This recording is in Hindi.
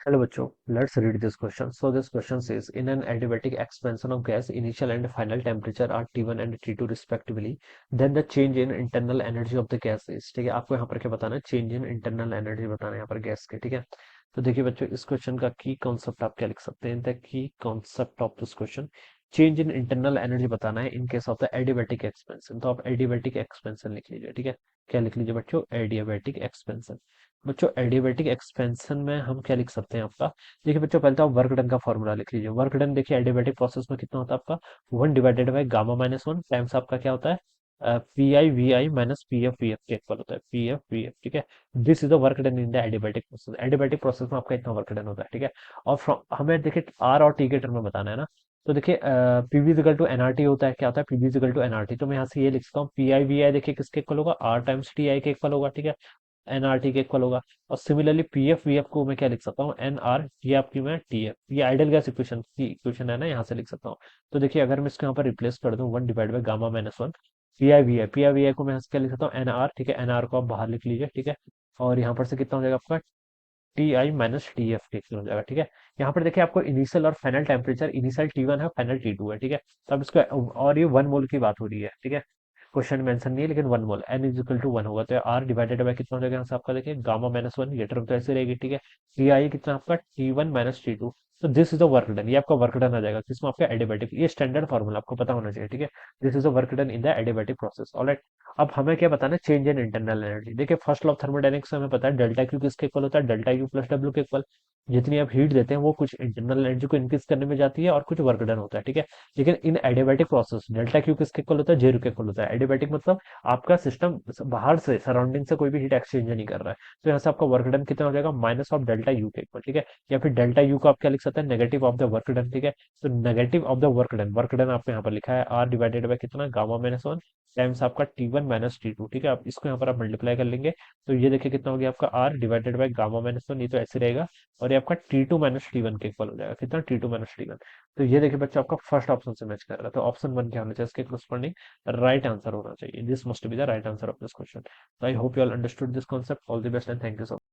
Hello बच्चों, let's read this question. So this question says, in an adiabatic expansion of gas, initial and final temperature are T1 and T2 respectively. Then the change in internal energy of the gas is, ठीक है। आपको यहाँ पर क्या बताना है, चेंज इन इंटरनल एनर्जी बताना है यहाँ पर गैस के, ठीक है। तो देखिए बच्चों, इस क्वेश्चन का की कॉन्सेप्ट आप क्या लिख सकते हैं, the key concept of this question, change in internal energy बताना है in case of the adiabatic expansion. तो आप एडियाबैटिक एक्सपेंशन लिख लीजिए, ठीक है। क्या लिख लीजिए बच्चों, एडियाबैटिक एक्सपेंशन। बच्चों एडियाबैटिक एक्सपेंशन में हम क्या लिख सकते हैं आपका, देखिए बच्चों पहले तो आप वर्क डन का फॉर्मूला लिख लीजिए। वर्क डन देखिए एडियाबैटिक प्रोसेस में कितना होता है आपका, 1 डिवाइडेड बाय गामा-1 टाइम्स आपका क्या होता है, P I V I minus P F V F के इक्वल होता है, पी एफ वी एफ, ठीक है। This is the work done in the adiabatic process. Adiabatic process में आपका इतना वर्क डन होता है, ठीक है। और फ्रॉम हमें देखिए आर और टी के टर्म में बताना है ना। तो देखिए पीवी इक्वल टू एनआरटी होता है, क्या होता है, पीवी इक्वल टू एनआरटी। तो मैं यहाँ से ये लिख सकता हूँ, पी आई वी आई देखिए किसके इक्वल होगा, आर टाइम्स टी आई के इक्वल होगा, ठीक है। एनआरटी के इक्वल होगा। और सिमिलरली पीएफ वीएफ को मैं क्या लिख सकता हूँ, एनआर, ये आपकी मैं टीएफ, ये आइडियल गैस इक्वेशन की इक्वेशन है ना, यहाँ से लिख सकता हूँ। तो देखिए अगर मैं इसको यहाँ पर रिप्लेस कर दूं, 1 डिवाइड बाय गामा-1, पी आई वी आई को मैं यहाँ से क्या लिख सकता हूँ, एनआर, ठीक है। एनआर को आप बाहर लिख लीजिए, ठीक है। और यहाँ पर से कितना हो जाएगा आपका, T I minus T F T हो जाएगा, ठीक है। यहाँ पर देखिए आपको इनिशियल और फाइनल टेम्परेचर, इनिशियल T1 है, फाइनल T2 है, ठीक है। तो अब इसको, और ये 1 मोल की बात हो रही है, ठीक है। क्वेश्चन मेंशन नहीं है लेकिन 1 मोल, एन इज इक्वल टू 1 होगा, तो आर डिवाइडेड बाय कितना हो जाएगा यहाँ से आपका, देखिए गामा-1, ये टर्म तो ऐसे रहेगी, ठीक है। टी आई कितना आपका, T1 माइनस T2। तो this is the work done, ये आपका वर्क डन आ जाएगा किसमें, आपका एडियाबैटिक। ये स्टैंडर्ड फॉर्मूला आपको पता होना चाहिए, ठीक है। This is the work done in the adiabatic process, alright. अब हमें क्या बताना है, चेंज इन इंटरनल एनर्जी। देखिए फर्स्ट लॉ ऑफ थर्मोडायनेमिक्स से हमें पता है डेल्टा क्यू किसके इक्वल होता है, डेल्टा यू प्लस डब्ल्यू के इक्वल। जितनी आप हीट देते हैं वो कुछ इंटरनल एनर्जी को इंक्रीज करने में जाती है और कुछ वर्क डन होता है, ठीक है। लेकिन इन एडियाबैटिक प्रोसेस डेल्टा क्यू किसके इक्वल होता है, जीरो के इक्वल होता है। एडियाबैटिक मतलब आपका सिस्टम बाहर से, सराउंडिंग से कोई भी हीट एक्सचेंज नहीं कर रहा है। तो यहाँ से आपका वर्क डन कितना हो जाएगा, माइनस ऑफ डेल्टा यू के इक्वल, ठीक है। या फिर डेल्टा यू को आप क्या लिख सकते हैं, negative of the work done, ठीक है। तो negative of the work done आपको यहाँ पर लिखा है, आर डिवाइडेड बाय कितना, गामा-1 टाइम्स आपका T1 माइनस T2, ठीक है। आप इसको यहाँ पर आप मल्टीप्लाई कर लेंगे, तो ये देखिए कितना हो गया आपका, आर डिवाइडेड बाय गामा-1, ये तो ऐसे रहेगा। और ये आपका T2 माइनस T1 के इक्वल हो जाएगा, कितना, T2 माइनस T1। तो ये देखिए बच्चों आपका फर्स्ट ऑप्शन से मैच कर रहा है, तो ऑप्शन 1 क्या होना चाहिए, इसके corresponding राइट आंसर होना चाहिए। This must be the right answer of this question. So I hope you all understood this concept. All the best and thank you so much.